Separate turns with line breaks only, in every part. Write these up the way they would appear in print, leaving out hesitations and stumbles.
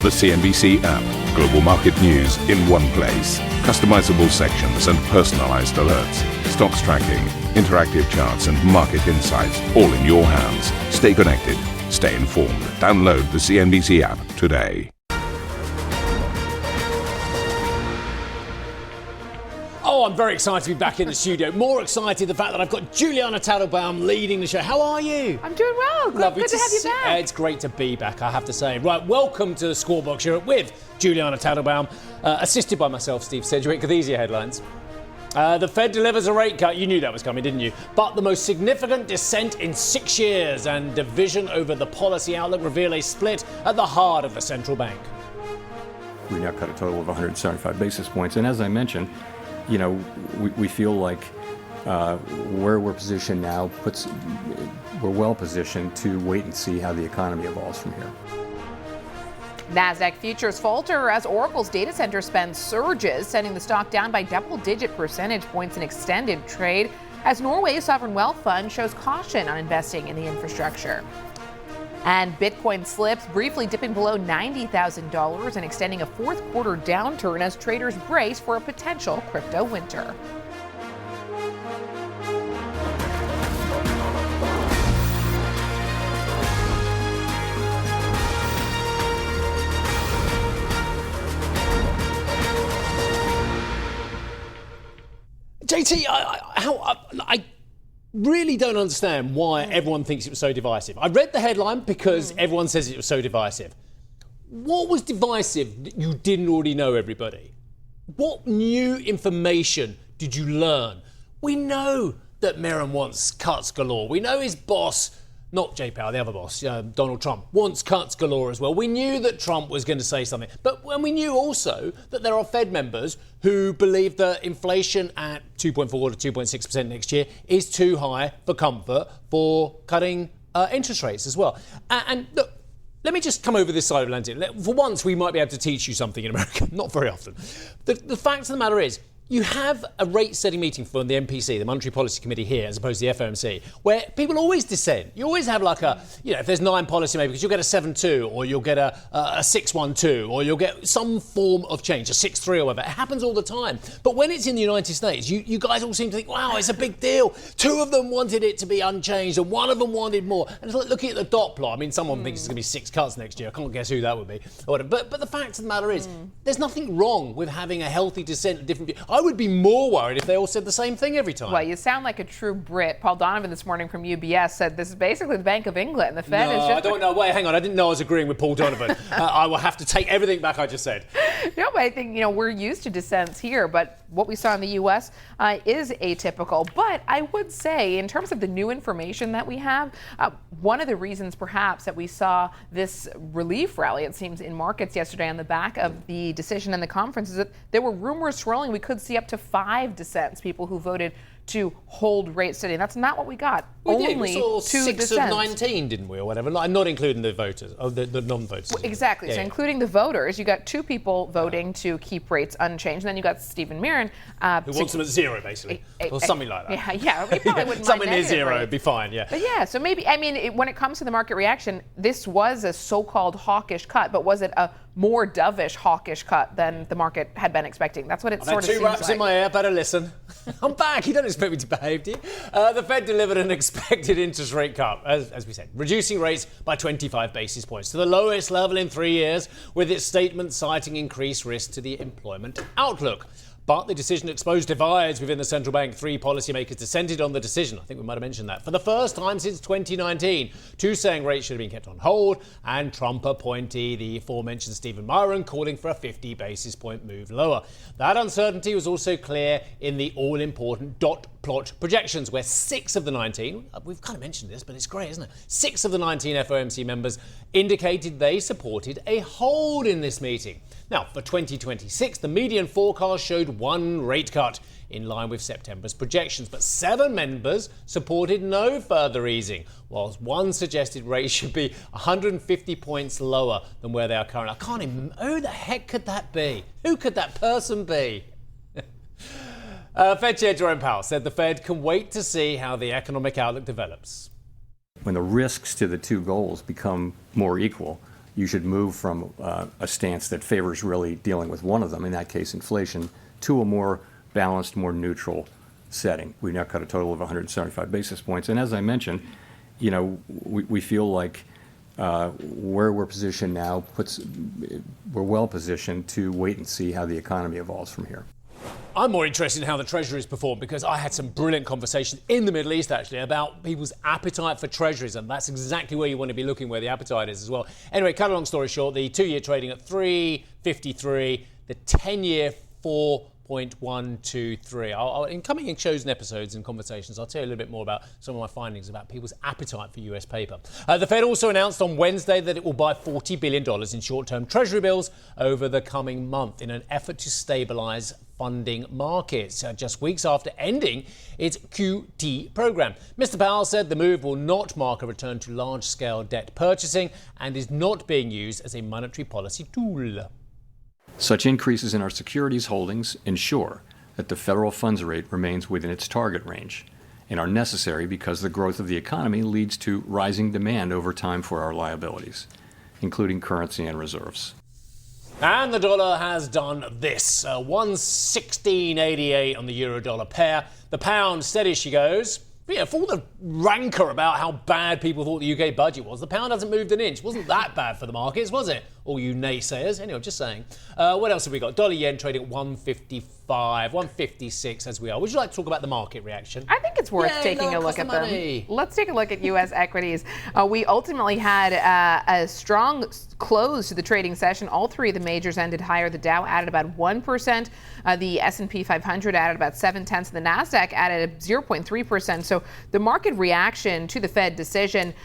The CNBC app. Global market news in one place. Customizable sections and personalized alerts. Stocks tracking, interactive charts and market insights all in your hands. Stay connected. Stay informed. Download the CNBC app today.
Oh, I'm very excited to be back in the studio. More excited the fact that I've got Juliana Tattlebaum leading the show. How are you?
I'm doing well. Good to have you back.
It's great to be back, I have to say. Right, welcome to the Squawk Show with Juliana Tattlebaum, assisted by myself, Steve Sedgwick. These are your headlines. The Fed delivers a rate cut. You knew that was coming, didn't you? But the most significant dissent in 6 years and division over the policy outlook reveal a split at the heart of the central bank.
We now cut a total of 175 basis points. And as I mentioned, you know, we feel like where we're positioned now we're well positioned to wait and see how the economy evolves from here.
Nasdaq futures falter as Oracle's data center spend surges, sending the stock down by double-digit percentage points in extended trade as Norway's sovereign wealth fund shows caution on investing in the infrastructure. And Bitcoin slips, briefly dipping below $90,000 and extending a fourth quarter downturn as traders brace for a potential crypto winter.
JT, I really don't understand why everyone thinks it was so divisive. I read the headline because everyone says it was so divisive. What was divisive that you didn't already know, everybody? What new information did you learn? We know that Merriam wants cuts galore. We know his boss, not Jay Powell, the other boss, Donald Trump, wants cuts galore as well. We knew that Trump was going to say something. But when we knew also that there are Fed members who believe that inflation at 2.4 to 2.6% next year is too high for comfort for cutting interest rates as well. And look, let me just come over this side of the Atlantic. For once, we might be able to teach you something in America. Not very often. The fact of the matter is, you have a rate-setting meeting from the MPC, the Monetary Policy Committee here, as opposed to the FOMC, where people always dissent. You always have like if there's 9 policymakers, you'll get a 7-2, or you'll get a 6-1-2, or you'll get some form of change, a 6-3 or whatever. It happens all the time. But when it's in the United States, you guys all seem to think, wow, it's a big deal. 2 of them wanted it to be unchanged, and 1 of them wanted more. And it's like looking at the dot plot. I mean, someone thinks it's going to be 6 cuts next year. I can't guess who that would be. Or whatever. But the fact of the matter is, there's nothing wrong with having a healthy dissent of different views. I would be more worried if they all said the same thing every time.
Well, you sound like a true Brit. Paul Donovan this morning from UBS said this is basically the Bank of England. The Fed is just...
I don't know. Wait, hang on. I didn't know I was agreeing with Paul Donovan. I will have to take everything back I just said.
No, but I think, we're used to dissents here, but what we saw in the U.S. Is atypical. But I would say, in terms of the new information that we have, one of the reasons perhaps that we saw this relief rally, it seems, in markets yesterday on the back of the decision in the conference is that there were rumors swirling we could see up to 5 dissents, people who voted to hold rates steady. That's not what we got.
We saw
2
6
dissents.
of 19, didn't we, or whatever? Not including the voters, the non-voters.
Well, exactly. So including the voters, you got 2 people voting to keep rates unchanged. And then you got Stephen Mirren.
Who wants them at 0, basically. Or something like that.
Yeah. We probably wouldn't
something
mind
near 0
right?
would be fine, yeah.
But yeah, so maybe, when it comes to the market reaction, this was a so-called hawkish cut, but was it a more dovish hawkish cut than the market had been expecting? That's what it sort of seems like.
2 raps in my ear, better listen. I'm back. You don't expect me to behave, do you? The Fed delivered an expected interest rate cut, as we said, reducing rates by 25 basis points to the lowest level in 3 years, with its statement citing increased risk to the employment outlook. But the decision exposed divides within the central bank. 3 policymakers dissented on the decision. I think we might have mentioned that. For the first time since 2019, 2 saying rates should have been kept on hold, and Trump appointee, the aforementioned Stephen Mirren, calling for a 50 basis point move lower. That uncertainty was also clear in the all-important dot plot projections, where 6 of the 19, we've kind of mentioned this, but it's great, isn't it? 6 of the 19 FOMC members indicated they supported a hold in this meeting. Now, for 2026, the median forecast showed 1 rate cut in line with September's projections, but 7 members supported no further easing, whilst 1 suggested rates should be 150 points lower than where they are currently. I can't even, who the heck could that be? Who could that person be? Fed Chair Jerome Powell said the Fed can wait to see how the economic outlook develops.
When the risks to the 2 goals become more equal, you should move from a stance that favors really dealing with one of them, in that case inflation, to a more balanced, more neutral setting. We now cut a total of 175 basis points. And as I mentioned, we feel like where we're positioned now we're well positioned to wait and see how the economy evolves from here.
I'm more interested in how the Treasuries perform because I had some brilliant conversations in the Middle East, actually, about people's appetite for Treasuries, and that's exactly where you want to be looking, where the appetite is as well. Anyway, cut a long story short, the 2-year trading at 3.53, the 10-year 4.123. In coming shows and episodes and conversations, I'll tell you a little bit more about some of my findings about people's appetite for US paper. The Fed also announced on Wednesday that it will buy $40 billion in short-term Treasury bills over the coming month in an effort to stabilise funding markets, just weeks after ending its QT program. Mr. Powell said the move will not mark a return to large-scale debt purchasing and is not being used as a monetary policy tool.
Such increases in our securities holdings ensure that the federal funds rate remains within its target range and are necessary because the growth of the economy leads to rising demand over time for our liabilities, including currency and reserves.
And the dollar has done this, 116.88 on the euro-dollar pair. The pound, steady as she goes. But yeah, for all the rancour about how bad people thought the UK budget was, the pound hasn't moved an inch. It wasn't that bad for the markets, was it? All you naysayers. Anyway, I'm just saying. What else have we got? Dollar yen trading at 155, 156 as we are. Would you like to talk about the market reaction?
I think it's worth taking a look at them. Let's take a look at U.S. equities. We ultimately had a strong close to the trading session. All three of the majors ended higher. The Dow added about 1%. The S&P 500 added about 0.7. The Nasdaq added 0.3%. So the market reaction to the Fed decision,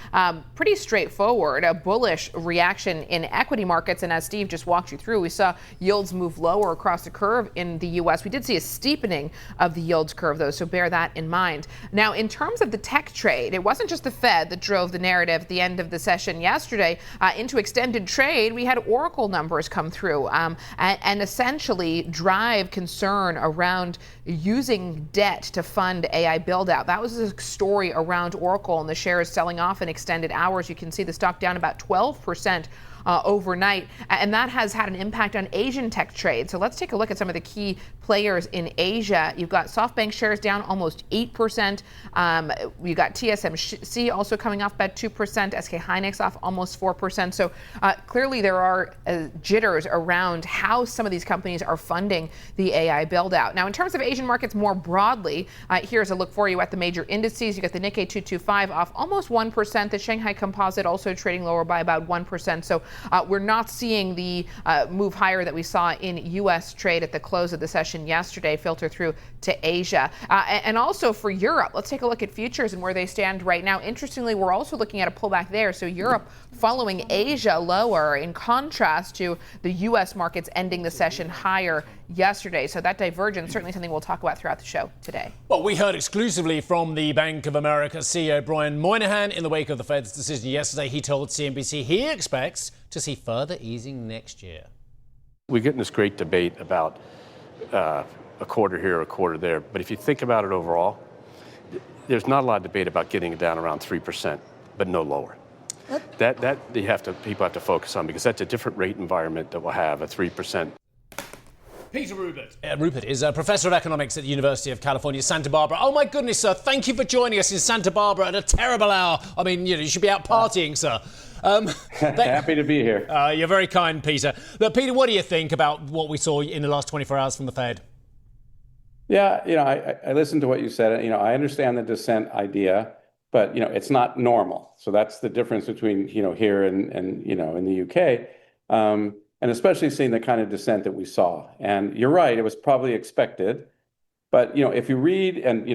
pretty straightforward. A bullish reaction in equity markets. And as Steve just walked you through, we saw yields move lower across the curve in the U.S. We did see a steepening of the yields curve, though, so bear that in mind. Now, in terms of the tech trade, it wasn't just the Fed that drove the narrative at the end of the session yesterday. Into extended trade, we had Oracle numbers come through and essentially drive concern around using debt to fund AI build-out. That was a story around Oracle and the shares selling off in extended hours. You can see the stock down about 12%. Overnight, and that has had an impact on Asian tech trade. So let's take a look at some of the key players in Asia. You've got SoftBank shares down almost 8%. You've got TSMC also coming off about 2%. SK Hynix off almost 4%. So clearly there are jitters around how some of these companies are funding the AI build out. Now, in terms of Asian markets more broadly, here's a look for you at the major indices. You got the Nikkei 225 off almost 1%. The Shanghai Composite also trading lower by about 1%. So we're not seeing the move higher that we saw in U.S. trade at the close of the session yesterday filter through to Asia. And also for Europe, let's take a look at futures and where they stand right now. Interestingly, we're also looking at a pullback there. So Europe following Asia lower in contrast to the U.S. markets ending the session higher yesterday. So that divergence, certainly something we'll talk about throughout the show today.
Well, we heard exclusively from the Bank of America CEO Brian Moynihan in the wake of the Fed's decision yesterday. He told CNBC he expects to see further easing next year.
We get in this great debate about a quarter here, a quarter there. But if you think about it overall, there's not a lot of debate about getting it down around 3%, but no lower. That people have to focus on because that's a different rate environment that will have a 3%.
Peter Rupert. Rupert is a professor of economics at the University of California, Santa Barbara. Oh, my goodness, sir. Thank you for joining us in Santa Barbara at a terrible hour. I mean, you should be out partying, sir.
Happy to be here.
You're very kind, Peter. But, Peter, what do you think about what we saw in the last 24 hours from the Fed?
Yeah, I listened to what you said. I understand the dissent idea, but, it's not normal. So that's the difference between, here and in the UK. And especially seeing the kind of dissent that we saw. And you're right, it was probably expected. But, if you read, and,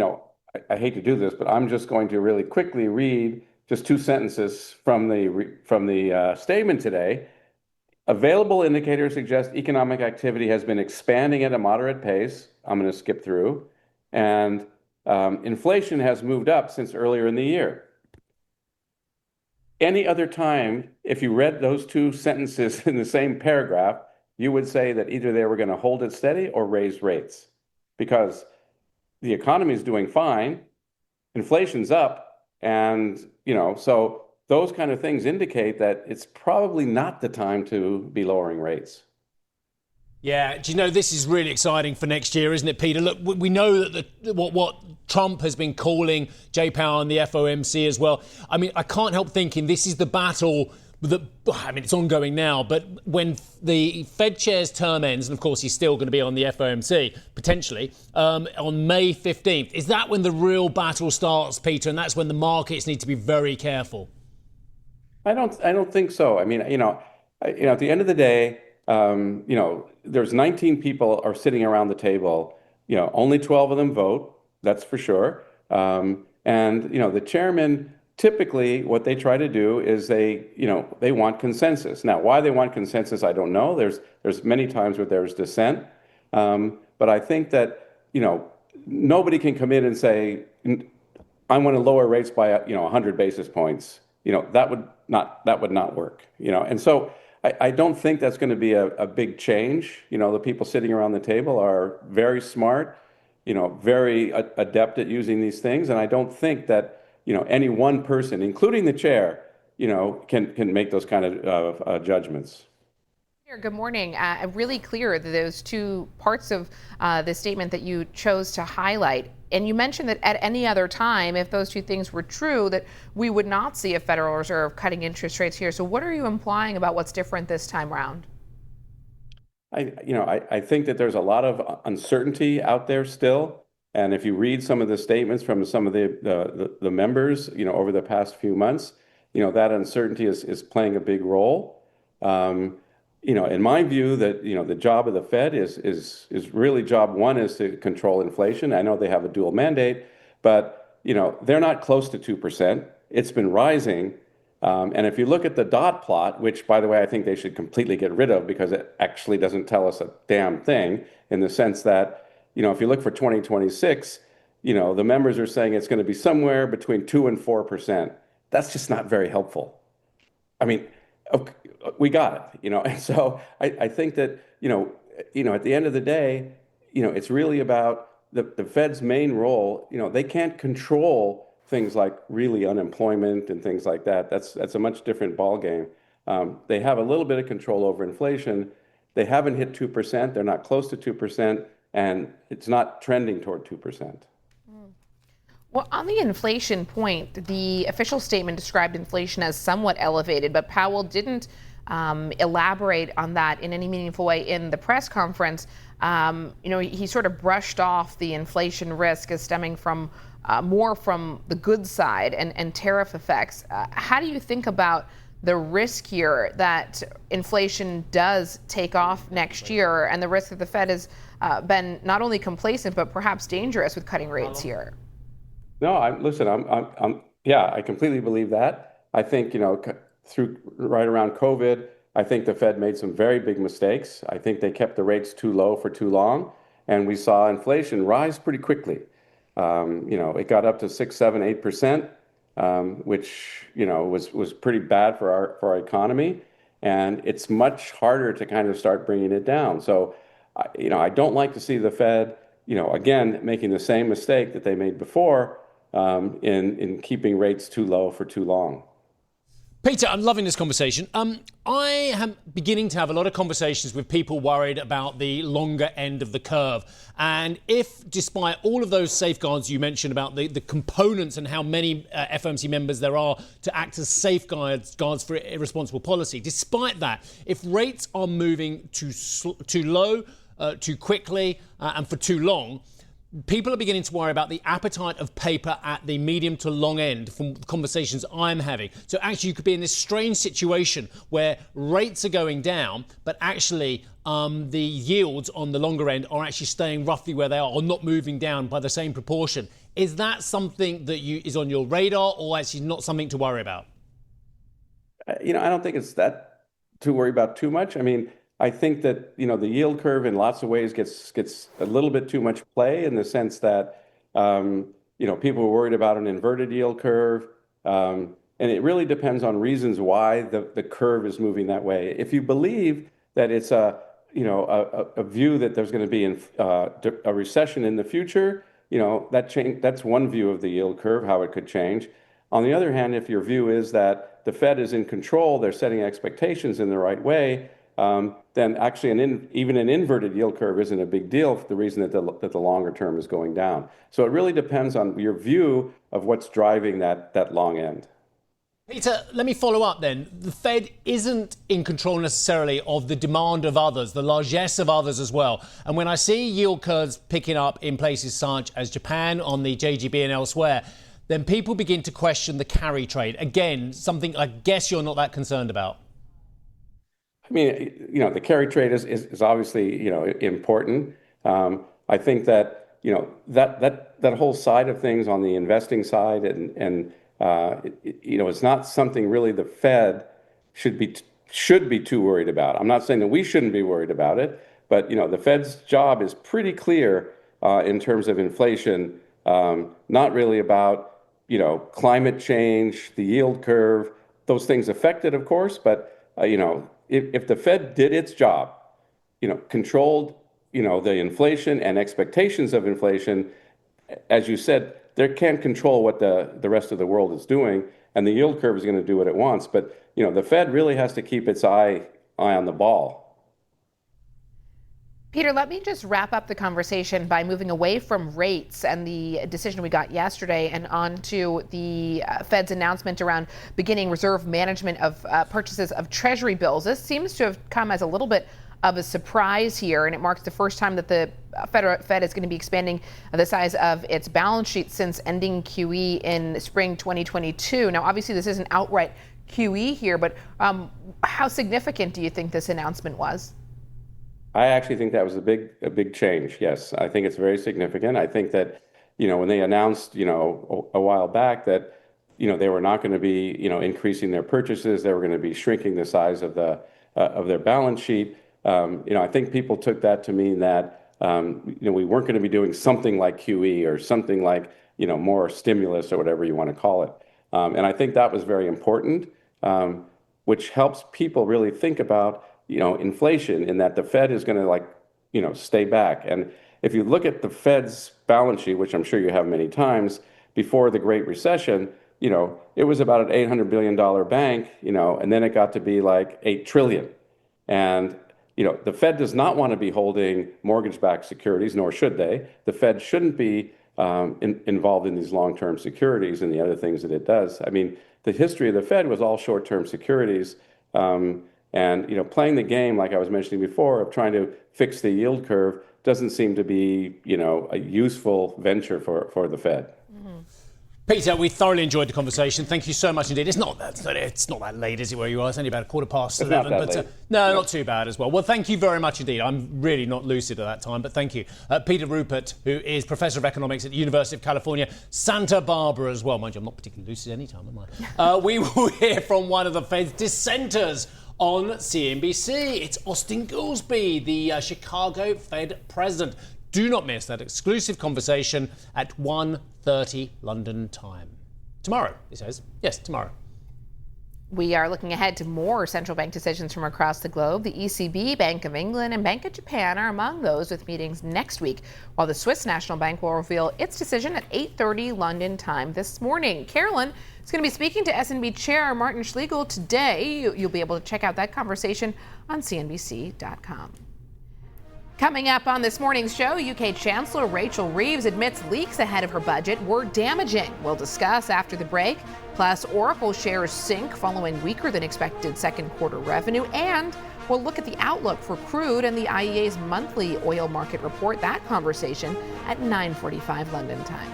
I hate to do this, but I'm just going to really quickly read just two sentences from the statement today. Available indicators suggest economic activity has been expanding at a moderate pace. I'm going to skip through. And inflation has moved up since earlier in the year. Any other time, if you read those two sentences in the same paragraph, you would say that either they were going to hold it steady or raise rates because the economy is doing fine, inflation's up, and so those kind of things indicate that it's probably not the time to be lowering rates.
Yeah, do you know, this is really exciting for next year, isn't it, Peter? Look, we know that what Trump has been calling Jay Powell and the FOMC as well. I mean, I can't help thinking this is the battle that, I mean, it's ongoing now, but when the Fed chair's term ends, and of course he's still going to be on the FOMC, potentially, on May 15th, is that when the real battle starts, Peter? And that's when the markets need to be very careful?
I don't think so. I mean, at the end of the day, there's 19 people are sitting around the table. Only 12 of them vote. That's for sure. And the chairman, typically what they try to do is they want consensus. Now, why they want consensus, I don't know. There's many times where there's dissent. But I think that, nobody can come in and say, I want to lower rates by 100 basis points. That would not work. And so I don't think that's going to be a big change. The people sitting around the table are very smart, very adept at using these things. And I don't think that, any one person, including the chair, can make those kind of judgments.
Good morning. Really clear that those two parts of the statement that you chose to highlight. And you mentioned that at any other time, if those two things were true, that we would not see a Federal Reserve cutting interest rates here. So what are you implying about what's different this time around?
I think that there's a lot of uncertainty out there still. And if you read some of the statements from some of the members, over the past few months, that uncertainty is playing a big role. In my view, that the job of the Fed is really job one is to control inflation. I know they have a dual mandate, but they're not close to 2%. It's been rising, and if you look at the dot plot, which by the way I think they should completely get rid of because it actually doesn't tell us a damn thing in the sense that if you look for 2026, the members are saying it's going to be somewhere between 2 and 4%. That's just not very helpful. I mean, okay, we got it, and so I think that, at the end of the day, it's really about the Fed's main role. They can't control things like really unemployment and things like that. That's a much different ballgame. They have a little bit of control over inflation. They haven't hit 2%. They're not close to 2%, and it's not trending toward 2%.
Well, on the inflation point, the official statement described inflation as somewhat elevated, but Powell didn't elaborate on that in any meaningful way in the press conference. He sort of brushed off the inflation risk as stemming from more from the good side and tariff effects. How do you think about the risk here that inflation does take off next year and the risk that the Fed has been not only complacent, but perhaps dangerous with cutting rates here?
No, I completely believe that. I think, through right around COVID, I think the Fed made some very big mistakes. I think they kept the rates too low for too long, and we saw inflation rise pretty quickly. It got up to 6, 7, 8%, which, was pretty bad for our economy. And it's much harder to kind of start bringing it down. So, I don't like to see the Fed, again, making the same mistake that they made before in keeping rates too low for too long.
Peter, I'm loving this conversation. I am beginning to have a lot of conversations with people worried about the longer end of the curve. And if, despite all of those safeguards you mentioned about the components and how many FOMC members there are to act as safeguards for irresponsible policy, despite that, if rates are moving too low, too quickly, and for too long, people are beginning to worry about the appetite of paper at the medium to long end from conversations I'm having. So actually you could be in this strange situation where rates are going down, but actually the yields on the longer end are actually staying roughly where they are or not moving down by the same proportion. Is that something that is on your radar or actually not something to worry about?
I don't think it's that to worry about too much. I mean, I think that, the yield curve in lots of ways gets a little bit too much play in the sense that, people are worried about an inverted yield curve. And it really depends on reasons why the curve is moving that way. If you believe that it's a view that there's going to be a recession in the future, that's one view of the yield curve, how it could change. On the other hand, if your view is that the Fed is in control, they're setting expectations in the right way, then actually even an inverted yield curve isn't a big deal for the reason that the longer term is going down. So it really depends on your view of what's driving that long end.
Peter, let me follow up then. The Fed isn't in control necessarily of the demand of others, the largesse of others as well. And when I see yield curves picking up in places such as Japan, on the JGB and elsewhere, then people begin to question the carry trade. Again, something I guess you're not that concerned about.
I mean, the carry trade is obviously, important. I think that, that whole side of things on the investing side and it's not something really the Fed should be too worried about. I'm not saying that we shouldn't be worried about it, but the Fed's job is pretty clear in terms of inflation, not really about climate change, the yield curve. Those things affect it, of course, but if the Fed did its job, controlled the inflation and expectations of inflation, as you said, they can't control what the rest of the world is doing, and the yield curve is going to do what it wants. But the Fed really has to keep its eye on the ball.
Peter, let me just wrap up the conversation by moving away from rates and the decision we got yesterday and on to the Fed's announcement around beginning reserve management of purchases of Treasury bills. This seems to have come as a little bit of a surprise here, and it marks the first time that the Fed is going to be expanding the size of its balance sheet since ending QE in spring 2022. Now, obviously, this isn't outright QE here, but how significant do you think this announcement was?
I actually think that was a big change. Yes, I think it's very significant. I think that, when they announced, a while back that, they were not going to be, increasing their purchases, they were going to be shrinking the size of their balance sheet. I think people took that to mean that, we weren't going to be doing something like QE or something like, more stimulus or whatever you want to call it. And I think that was very important, which helps people really think about, inflation, in that the Fed is going to stay back. And if you look at the Fed's balance sheet, which I'm sure you have many times, before the Great Recession, it was about an $800 billion bank, and then it got to be like $8 trillion. And the Fed does not want to be holding mortgage-backed securities, nor should they. The Fed shouldn't be involved in these long-term securities and the other things that it does. I mean, the history of the Fed was all short-term securities, and playing the game, like I was mentioning before, of trying to fix the yield curve doesn't seem to be a useful venture for the Fed.
Peter, we thoroughly enjoyed the conversation. Thank you so much indeed. It's not that late, is it, where you are? It's only about 11:15. But no, not too bad as well. Well, thank you very much indeed. I'm really not lucid at that time, but thank you. Peter Rupert, who is Professor of Economics at the University of California, Santa Barbara as well. Mind you, I'm not particularly lucid any time, am I? We will hear from one of the Fed's dissenters on CNBC. It's Austin Goolsbee, the Chicago Fed president. Do not miss that exclusive conversation at 1:30 London time. Tomorrow, he says. Yes, tomorrow.
We are looking ahead to more central bank decisions from across the globe. The ECB, Bank of England, and Bank of Japan are among those with meetings next week, while the Swiss National Bank will reveal its decision at 8:30 London time this morning. Carolyn is going to be speaking to SNB Chair Martin Schlegel today. You'll be able to check out that conversation on CNBC.com. Coming up on this morning's show, UK Chancellor Rachel Reeves admits leaks ahead of her budget were damaging. We'll discuss after the break. Plus, Oracle shares sink following weaker than expected second quarter revenue. And we'll look at the outlook for crude and the IEA's monthly oil market report. That conversation at 9:45 London time.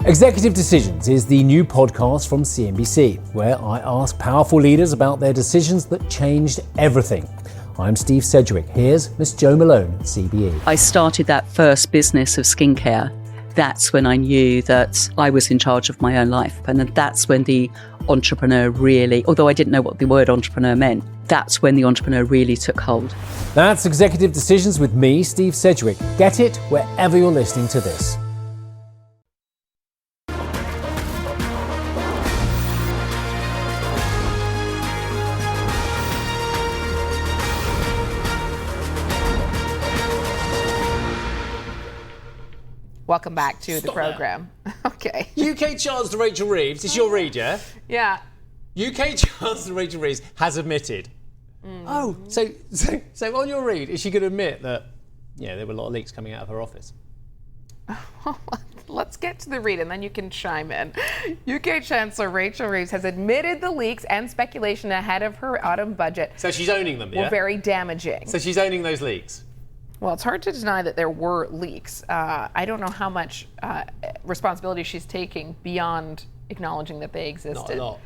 Executive Decisions is the new podcast from CNBC, where I ask powerful leaders about their decisions that changed everything. I'm Steve Sedgwick. Here's Miss Jo Malone, CBE.
I started that first business of skincare. That's when I knew that I was in charge of my own life. And that's when the entrepreneur really, although I didn't know what the word entrepreneur meant, that's when the entrepreneur really took hold.
That's Executive Decisions with me, Steve Sedgwick. Get it wherever you're listening to this.
Welcome back to the program. Okay.
UK Chancellor Rachel Reeves, it's your read, yeah?
Yeah.
UK Chancellor Rachel Reeves has admitted. Oh, so on your read, is she going to admit that, there were a lot of leaks coming out of her office?
Let's get to the read and then you can chime in. UK Chancellor Rachel Reeves has admitted the leaks and speculation ahead of her autumn budget.
So she's owning them, yeah?
Were very damaging.
So she's owning those leaks?
Well, it's hard to deny that there were leaks. I don't know how much responsibility she's taking beyond acknowledging that they existed.
Not a lot.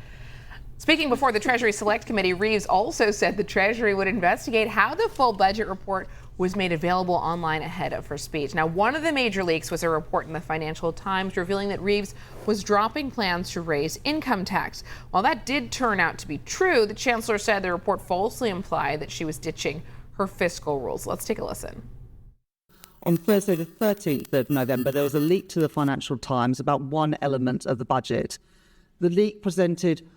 Speaking before the Treasury Select Committee, Reeves also said the Treasury would investigate how the full budget report was made available online ahead of her speech. Now, one of the major leaks was a report in the Financial Times revealing that Reeves was dropping plans to raise income tax. While that did turn out to be true, the Chancellor said the report falsely implied that she was ditching her fiscal rules. Let's take a listen.
On Thursday, the 13th of November, there was a leak to the Financial Times about one element of the budget. The leak presented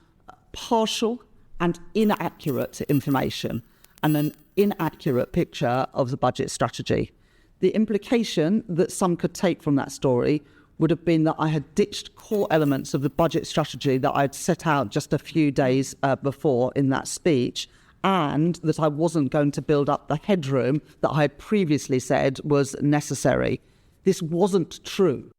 partial and inaccurate information and an inaccurate picture of the budget strategy. The implication that some could take from that story would have been that I had ditched core elements of the budget strategy that I'd set out just a few days before in that speech, and that I wasn't going to build up the headroom that I had previously said was necessary. This wasn't true.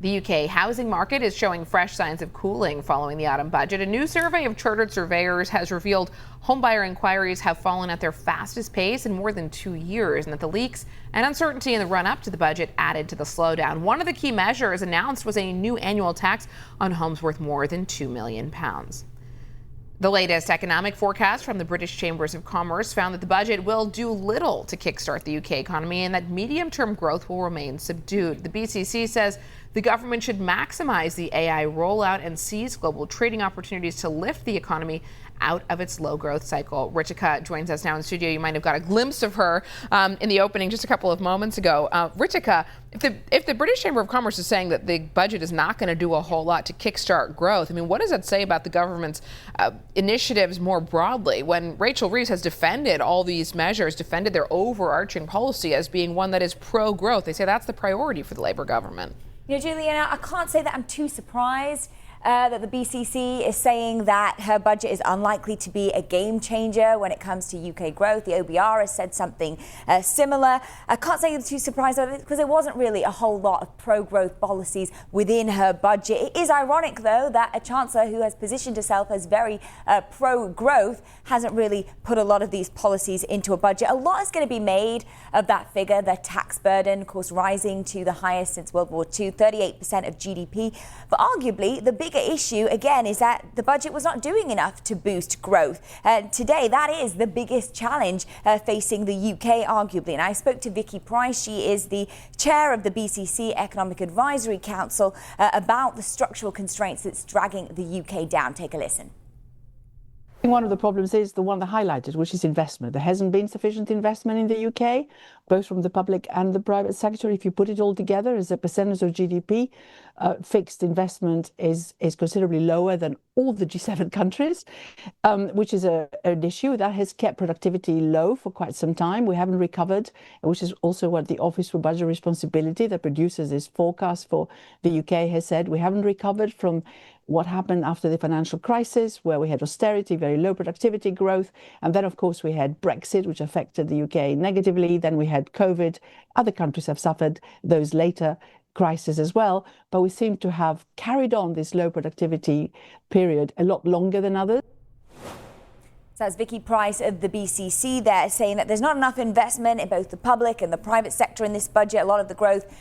The UK housing market is showing fresh signs of cooling following the autumn budget. A new survey of chartered surveyors has revealed homebuyer inquiries have fallen at their fastest pace in more than 2 years, and that the leaks and uncertainty in the run-up to the budget added to the slowdown. One of the key measures announced was a new annual tax on homes worth more than £2 million. The latest economic forecast from the British Chambers of Commerce found that the budget will do little to kickstart the UK economy and that medium-term growth will remain subdued. The BCC says the government should maximize the AI rollout and seize global trading opportunities to lift the economy out of its low growth cycle. Ritika joins us now in the studio. You might have got a glimpse of her in the opening just a couple of moments ago. Ritika, if the British Chamber of Commerce is saying that the budget is not going to do a whole lot to kickstart growth, I mean, what does that say about the government's initiatives more broadly when Rachel Reeves has defended all these measures, defended their overarching policy as being one that is pro-growth? They say that's the priority for the Labour government.
Juliana, I can't say that I'm too surprised that the BCC is saying that her budget is unlikely to be a game changer when it comes to UK growth. The OBR has said something similar. I can't say I'm too surprised about it because there wasn't really a whole lot of pro-growth policies within her budget. It is ironic, though, that a chancellor who has positioned herself as very pro-growth hasn't really put a lot of these policies into a budget. A lot is going to be made of that figure, the tax burden, of course, rising to the highest since World War II, 38% of GDP. But arguably, the bigger issue, again, is that the budget was not doing enough to boost growth. Today, that is the biggest challenge facing the UK, arguably. And I spoke to Vicky Price. She is the chair of the BCC Economic Advisory Council about the structural constraints that's dragging the UK down. Take a listen.
One of the problems is the one that highlighted, which is investment. There hasn't been sufficient investment in the UK, both from the public and the private sector. If you put it all together as a percentage of GDP, fixed investment is considerably lower than all the G7 countries, which is an issue that has kept productivity low for quite some time. We haven't recovered, which is also what the Office for Budget Responsibility that produces this forecast for the UK has said. We haven't recovered from what happened after the financial crisis, where we had austerity, very low productivity growth. And then, of course, we had Brexit, which affected the UK negatively. Then we had COVID. Other countries have suffered those later crises as well. But we seem to have carried on this low productivity period a lot longer than others.
So that's Vicky Price of the BCC there saying that there's not enough investment in both the public and the private sector in this budget. A lot of the growth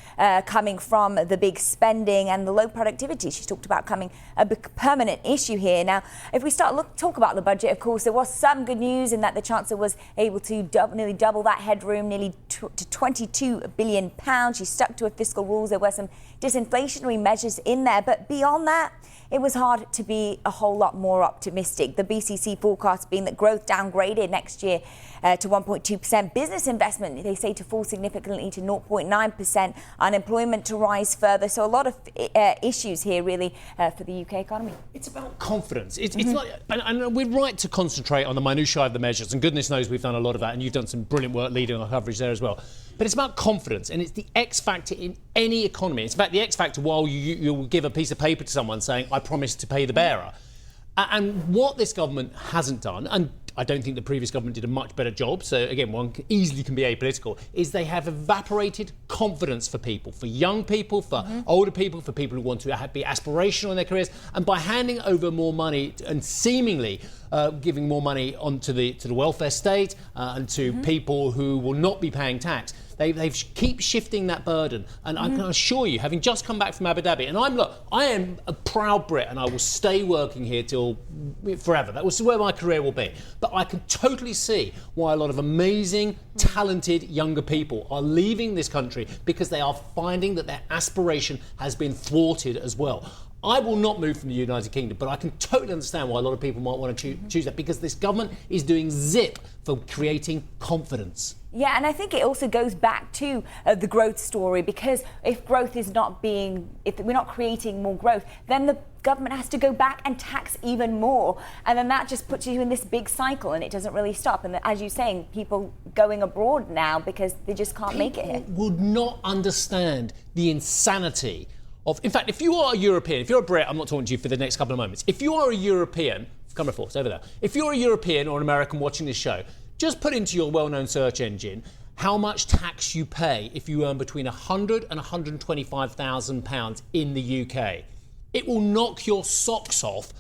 coming from the big spending and the low productivity. She's talked about coming a permanent issue here. Now, if we talk about the budget, of course, there was some good news in that the Chancellor was able to nearly double that headroom, nearly to £22 billion. She stuck to her fiscal rules. There were some disinflationary measures in there. But beyond that, it was hard to be a whole lot more optimistic. The BCC forecast being that growth downgraded next year to 1.2%. Business investment, they say, to fall significantly to 0.9%. Unemployment to rise further. So a lot of issues here, really, for the UK economy.
It's about confidence. It's not, and we're right to concentrate on the minutiae of the measures, and goodness knows we've done a lot of that, and you've done some brilliant work leading our coverage there as well. But it's about confidence, and it's the X factor in any economy. It's in fact the X factor while you'll give a piece of paper to someone saying, I promise to pay the bearer. And what this government hasn't done, and I don't think the previous government did a much better job, so again, one easily can be apolitical, is they have evaporated confidence for people, for young people, for older people, for people who want to be aspirational in their careers. And by handing over more money and seemingly giving more money onto the welfare state and to people who will not be paying tax, they keep shifting that burden. And I can assure you, having just come back from Abu Dhabi, and I am a proud Brit and I will stay working here till forever. That was where my career will be. But I can totally see why a lot of amazing, talented younger people are leaving this country because they are finding that their aspiration has been thwarted as well. I will not move from the United Kingdom, but I can totally understand why a lot of people might want to choose that, because this government is doing zip for creating confidence.
Yeah, and I think it also goes back to the growth story, because if growth is if we're not creating more growth, then the government has to go back and tax even more. And then that just puts you in this big cycle and it doesn't really stop. And as you're saying, people going abroad now because they just can't make it here.
People would not understand the insanity of, in fact, if you are a European, if you're a Brit, I'm not talking to you for the next couple of moments. If you are a European, camera force over there. If you're a European or an American watching this show, just put into your well-known search engine how much tax you pay if you earn between £100,000 and £125,000 in the UK. It will knock your socks off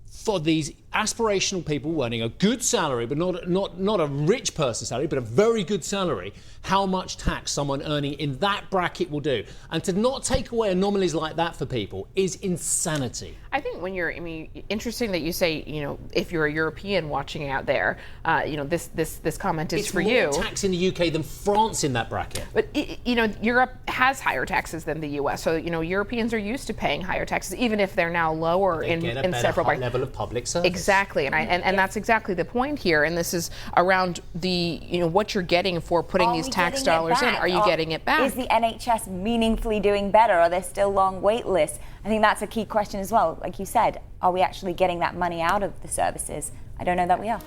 for these aspirational people earning a good salary, but not a rich person's salary, but a very good salary, how much tax someone earning in that bracket will do. And to not take away anomalies like that for people is insanity.
I think interesting that you say, if you're a European watching out there, this comment is for you.
It's more tax in the UK than France in that bracket.
But, Europe has higher taxes than the US. So, Europeans are used to paying higher taxes, even if they're now lower in several
high level of public service.
Exactly. And that's exactly the point here. And this is around what you're getting for putting these tax dollars in. Are you getting it back?
Is the NHS meaningfully doing better? Are there still long wait lists? I think that's a key question as well. Like you said, are we actually getting that money out of the services? I don't know that we are.